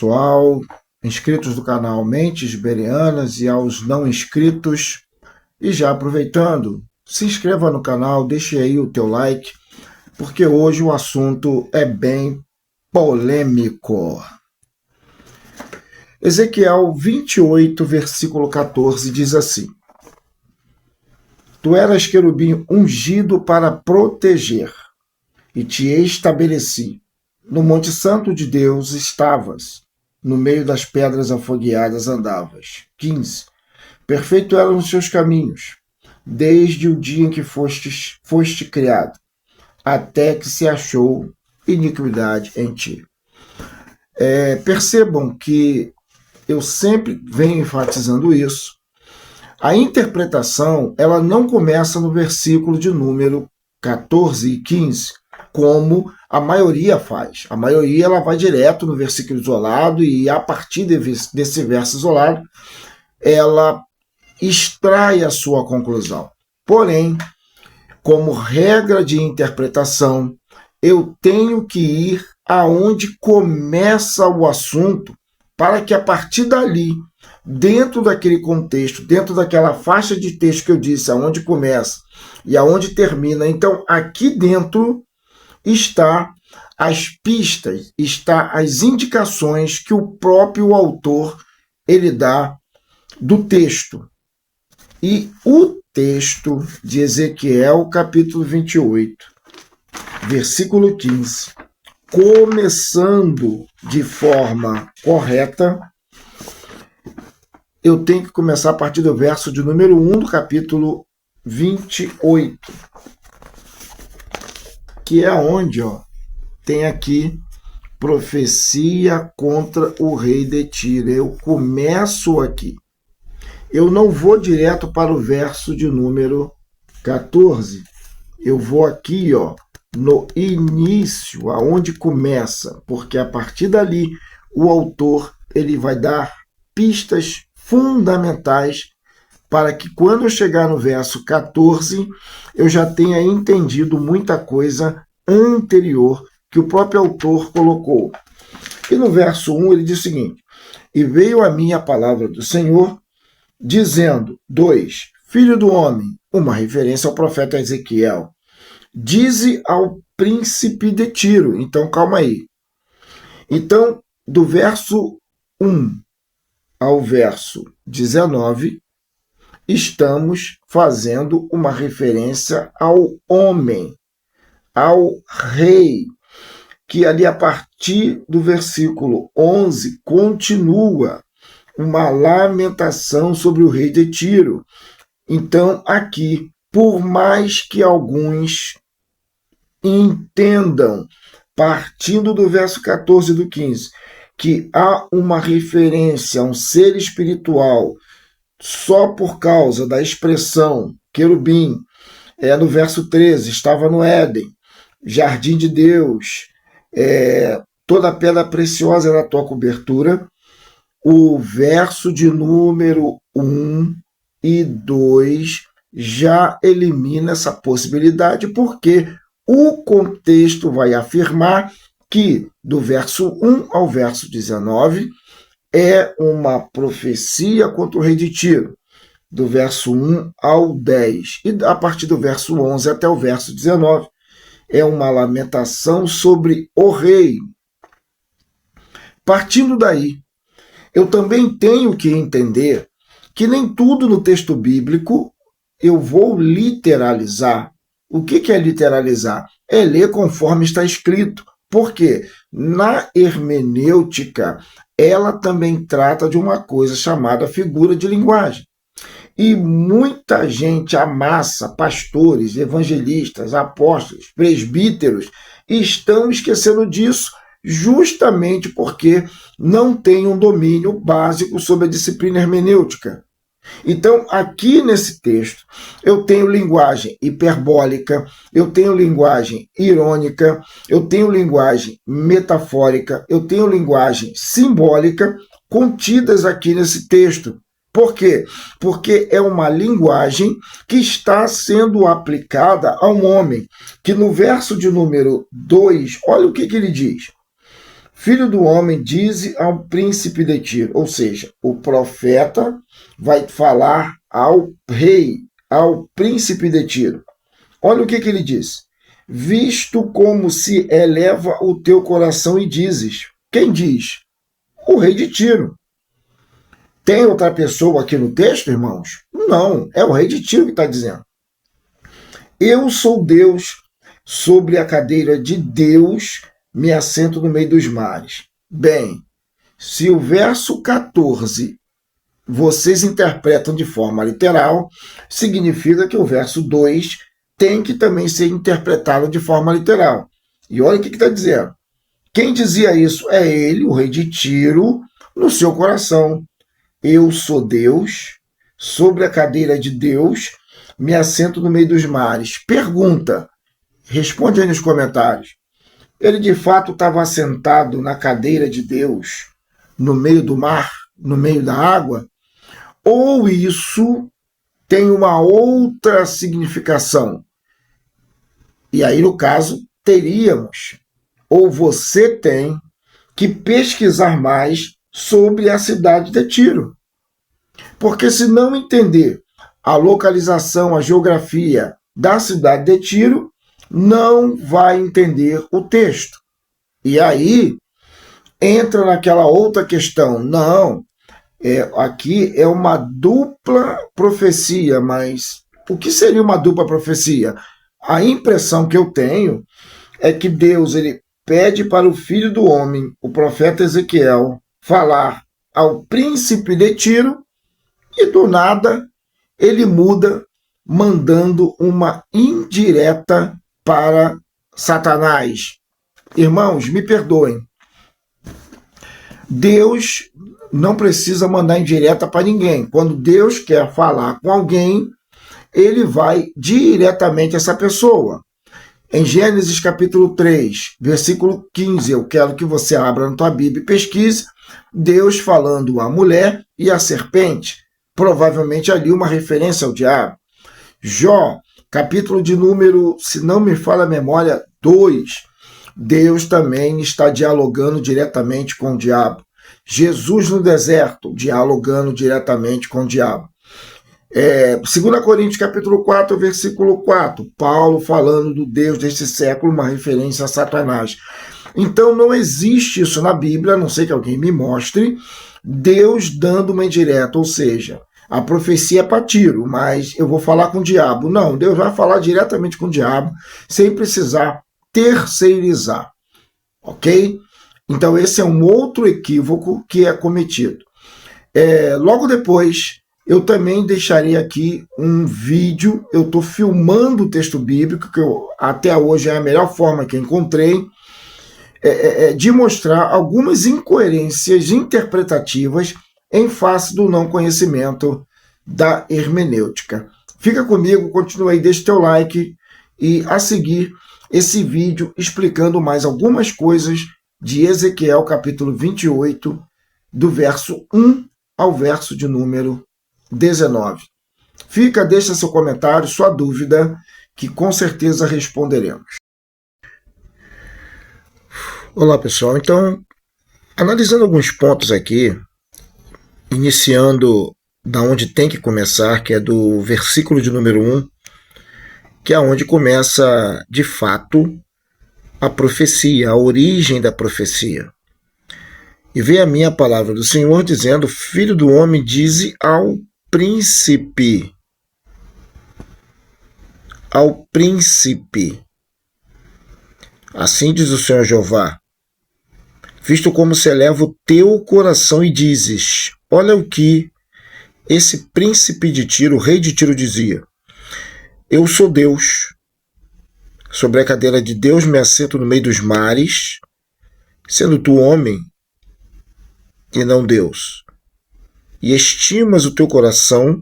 pessoal, inscritos do canal Mentes Berianas e aos não inscritos. E já aproveitando, se inscreva no canal, deixe aí o teu like, porque hoje o assunto é bem polêmico. Ezequiel 28, versículo 14, diz assim: Tu eras querubim ungido para proteger, e te estabeleci. No Monte Santo de Deus estavas, no meio das pedras afogueadas andavas. 15. Perfeito eram os seus caminhos, desde o dia em que foste criado, até que se achou iniquidade em ti. Percebam que eu sempre venho enfatizando isso. A interpretação, ela não começa no versículo de número 14 e 15, como a maioria faz. A maioria ela vai direto no versículo isolado e, a partir desse verso isolado, ela extrai a sua conclusão. Porém, como regra de interpretação, eu tenho que ir aonde começa o assunto, para que a partir dali, dentro daquele contexto, dentro daquela faixa de texto que eu disse, aonde começa e aonde termina, então aqui dentro está as pistas, está as indicações que o próprio autor ele dá do texto. E o texto de Ezequiel, capítulo 28, versículo 15, começando de forma correta, eu tenho que começar a partir do verso de número 1 do capítulo 28, que é onde tem aqui profecia contra o rei de Tiro. Eu começo aqui. Eu não vou direto para o verso de número 14. Eu vou aqui, no início, aonde começa, porque a partir dali o autor ele vai dar pistas fundamentais para que quando eu chegar no verso 14, eu já tenha entendido muita coisa anterior que o próprio autor colocou. E no verso 1 ele diz o seguinte: E veio a mim a palavra do Senhor, dizendo, 2, Filho do homem, uma referência ao profeta Ezequiel, dize ao príncipe de Tiro. Então, calma aí. Então, do verso 1 ao verso 19, estamos fazendo uma referência ao homem, ao rei, que ali a partir do versículo 11 continua uma lamentação sobre o rei de Tiro. Então, aqui, por mais que alguns entendam, partindo do verso 14 e do 15, que há uma referência a um ser espiritual só por causa da expressão querubim, no verso 13, estava no Éden, jardim de Deus, toda pedra preciosa era a tua cobertura. O verso de número 1 e 2 já elimina essa possibilidade, porque o contexto vai afirmar que do verso 1 ao verso 19 é uma profecia contra o rei de Tiro, do verso 1 ao 10, e a partir do verso 11 até o verso 19 é uma lamentação sobre o rei. Partindo daí, eu também tenho que entender que nem tudo no texto bíblico eu vou literalizar. O que é literalizar? É ler conforme está escrito. Porque na hermenêutica, ela também trata de uma coisa chamada figura de linguagem. E muita gente amassa, pastores, evangelistas, apóstolos, presbíteros, estão esquecendo disso, justamente porque não tem um domínio básico sobre a disciplina hermenêutica. Então, aqui nesse texto, eu tenho linguagem hiperbólica, eu tenho linguagem irônica, eu tenho linguagem metafórica, eu tenho linguagem simbólica contidas aqui nesse texto. Por quê? Porque é uma linguagem que está sendo aplicada a um homem, que no verso de número 2, olha o que ele diz. Filho do homem, dize ao príncipe de Tiro. Ou seja, o profeta vai falar ao rei, ao príncipe de Tiro. Olha o que ele diz. Visto como se eleva o teu coração e dizes. Quem diz? O rei de Tiro. Tem outra pessoa aqui no texto, irmãos? Não, é o rei de Tiro que está dizendo. Eu sou Deus, sobre a cadeira de Deus me assento no meio dos mares. Bem, se o verso 14 vocês interpretam de forma literal, significa que o verso 2 tem que também ser interpretado de forma literal. E olha o que está dizendo. Quem dizia isso é ele, o rei de Tiro, no seu coração. Eu sou Deus, sobre a cadeira de Deus, me assento no meio dos mares. Pergunta, responde aí nos comentários. Ele de fato estava assentado na cadeira de Deus, no meio do mar, no meio da água? Ou isso tem uma outra significação? E aí, no caso, teríamos, ou você tem, que pesquisar mais sobre a cidade de Tiro. Porque se não entender a localização, a geografia da cidade de Tiro, não vai entender o texto. E aí entra naquela outra questão. Não, aqui é uma dupla profecia, mas o que seria uma dupla profecia? A impressão que eu tenho é que Deus ele pede para o filho do homem, o profeta Ezequiel, falar ao príncipe de Tiro, e do nada ele muda, mandando uma indireta para Satanás. Irmãos, me perdoem. Deus não precisa mandar indireta para ninguém. Quando Deus quer falar com alguém, ele vai diretamente a essa pessoa. Em Gênesis capítulo 3, versículo 15, eu quero que você abra na tua Bíblia e pesquise, Deus falando à mulher e à serpente, provavelmente ali uma referência ao diabo. Jó, capítulo de número, se não me falha a memória, 2, Deus também está dialogando diretamente com o diabo. Jesus no deserto, dialogando diretamente com o diabo. 2 Coríntios capítulo 4, versículo 4, Paulo falando do Deus deste século, uma referência a Satanás. Então não existe isso na Bíblia, a não ser que alguém me mostre, Deus dando uma indireta, ou seja, a profecia é para Tiro, mas eu vou falar com o diabo. Não, Deus vai falar diretamente com o diabo, sem precisar terceirizar, ok? Então esse é um outro equívoco que é cometido. Logo depois, eu também deixarei aqui um vídeo, eu estou filmando o texto bíblico, que até hoje é a melhor forma que eu encontrei, de mostrar algumas incoerências interpretativas em face do não conhecimento da hermenêutica. Fica comigo, continue aí, deixe teu like e a seguir esse vídeo explicando mais algumas coisas de Ezequiel capítulo 28, do verso 1 ao verso de número 19. Deixa seu comentário, sua dúvida, que com certeza responderemos. Olá pessoal, então, analisando alguns pontos aqui, iniciando da onde tem que começar, que é do versículo de número 1, que é onde começa, de fato, a profecia, a origem da profecia. E veio a minha palavra do Senhor dizendo, filho do homem, dize ao príncipe. Ao príncipe. Assim diz o Senhor Jeová. Visto como se eleva o teu coração e dizes, olha o que esse príncipe de Tiro, o rei de Tiro dizia. Eu sou Deus. Sobre a cadeira de Deus me assento no meio dos mares, sendo tu homem e não Deus. E estimas o teu coração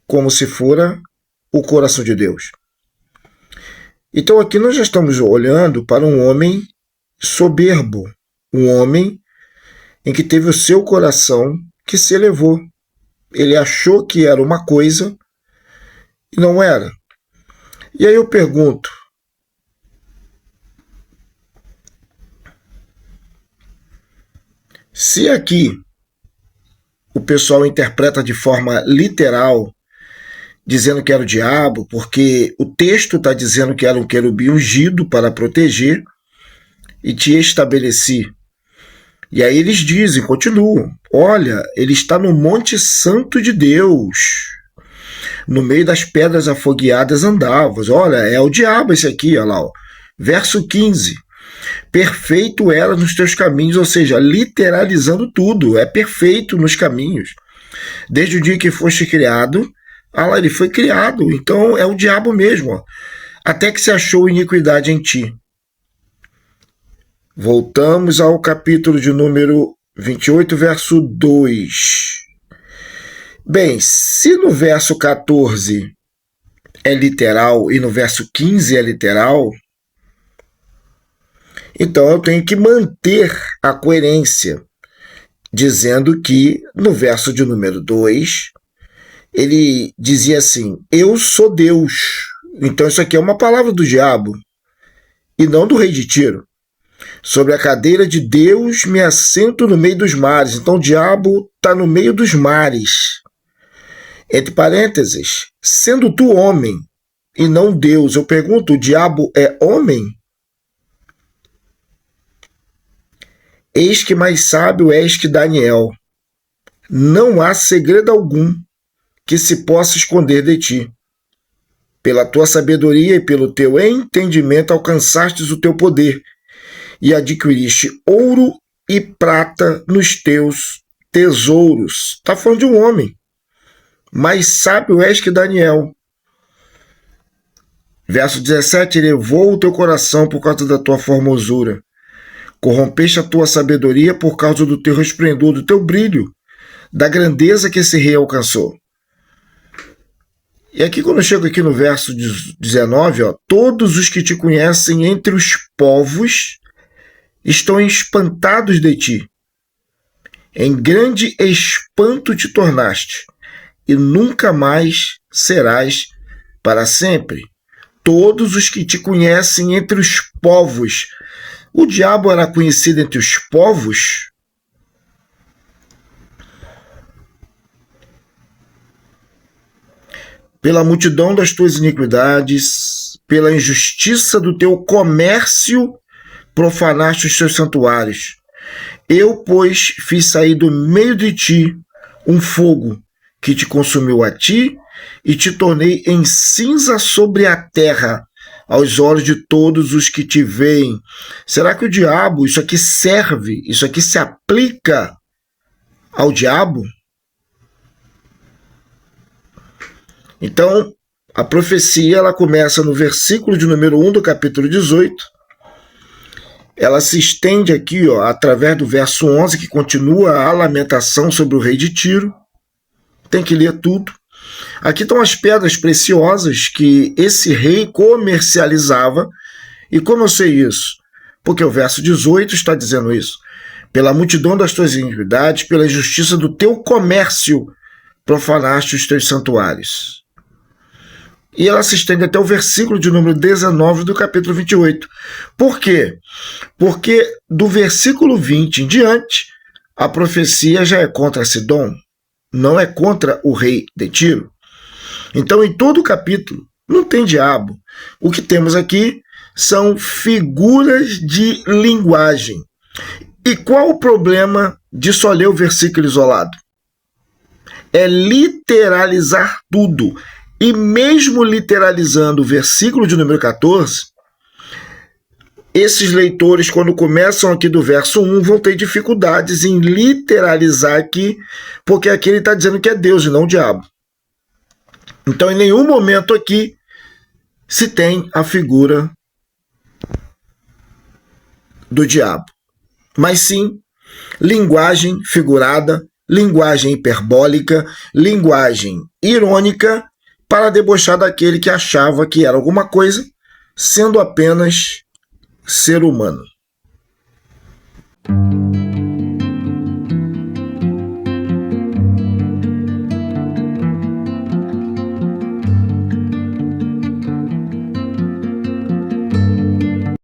como se fora o coração de Deus. Então aqui nós já estamos olhando para um homem soberbo, um homem em que teve o seu coração que se elevou. Ele achou que era uma coisa e não era. E aí eu pergunto, Se aqui o pessoal interpreta de forma literal, dizendo que era o diabo, porque o texto está dizendo que era um querubim ungido para proteger, e te estabeleci. E aí eles dizem, continuam, olha, ele está no Monte Santo de Deus, no meio das pedras afogueadas andavas. Olha, é o diabo esse aqui, olha lá, ó. Verso 15. Perfeito era nos teus caminhos, ou seja, literalizando tudo, é perfeito nos caminhos. Desde o dia que foste criado, lá, ele foi criado, então é o diabo mesmo, ó. Até que se achou iniquidade em ti. Voltamos ao capítulo de número 28, verso 2. Bem, se no verso 14 é literal e no verso 15 é literal, então eu tenho que manter a coerência, dizendo que no verso de número 2, ele dizia assim, eu sou Deus. Então isso aqui é uma palavra do diabo e não do rei de Tiro. Sobre a cadeira de Deus me assento no meio dos mares. Então o diabo está no meio dos mares. Entre parênteses, sendo tu homem e não Deus, eu pergunto, o diabo é homem? Eis que mais sábio és que Daniel. Não há segredo algum que se possa esconder de ti. Pela tua sabedoria e pelo teu entendimento alcançastes o teu poder e adquiriste ouro e prata nos teus tesouros. Está falando de um homem. Mais sábio és que Daniel. Verso 17, elevou o teu coração por causa da tua formosura. Corrompeste a tua sabedoria por causa do teu resplendor, do teu brilho, da grandeza que esse rei alcançou. E aqui, quando eu chego aqui no verso 19, ó, todos os que te conhecem entre os povos estão espantados de ti. Em grande espanto te tornaste, e nunca mais serás para sempre. Todos os que te conhecem entre os povos. O diabo era conhecido entre os povos? Pela multidão das tuas iniquidades, pela injustiça do teu comércio, profanaste os teus santuários. Eu, pois, fiz sair do meio de ti um fogo que te consumiu a ti e te tornei em cinza sobre a terra, aos olhos de todos os que te veem. Será que o diabo, isso aqui serve, isso aqui se aplica ao diabo? Então, a profecia ela começa no versículo de número 1 do capítulo 18. Ela se estende aqui, ó, através do verso 11, que continua a lamentação sobre o rei de Tiro. Tem que ler tudo. Aqui estão as pedras preciosas que esse rei comercializava. E como eu sei isso? Porque o verso 18 está dizendo isso. Pela multidão das tuas iniquidades, pela injustiça do teu comércio, profanaste os teus santuários. E ela se estende até o versículo de número 19 do capítulo 28. Por quê? Porque do versículo 20 em diante, a profecia já é contra Sidom, não é contra o rei de Tiro. Então, em todo o capítulo, não tem diabo. O que temos aqui são figuras de linguagem. E qual o problema de só ler o versículo isolado? É literalizar tudo. E mesmo literalizando o versículo de número 14, esses leitores, quando começam aqui do verso 1, vão ter dificuldades em literalizar aqui, porque aqui ele está dizendo que é Deus e não o diabo. Então, em nenhum momento aqui se tem a figura do diabo, mas sim linguagem figurada, linguagem hiperbólica, linguagem irônica, para debochar daquele que achava que era alguma coisa, sendo apenas ser humano.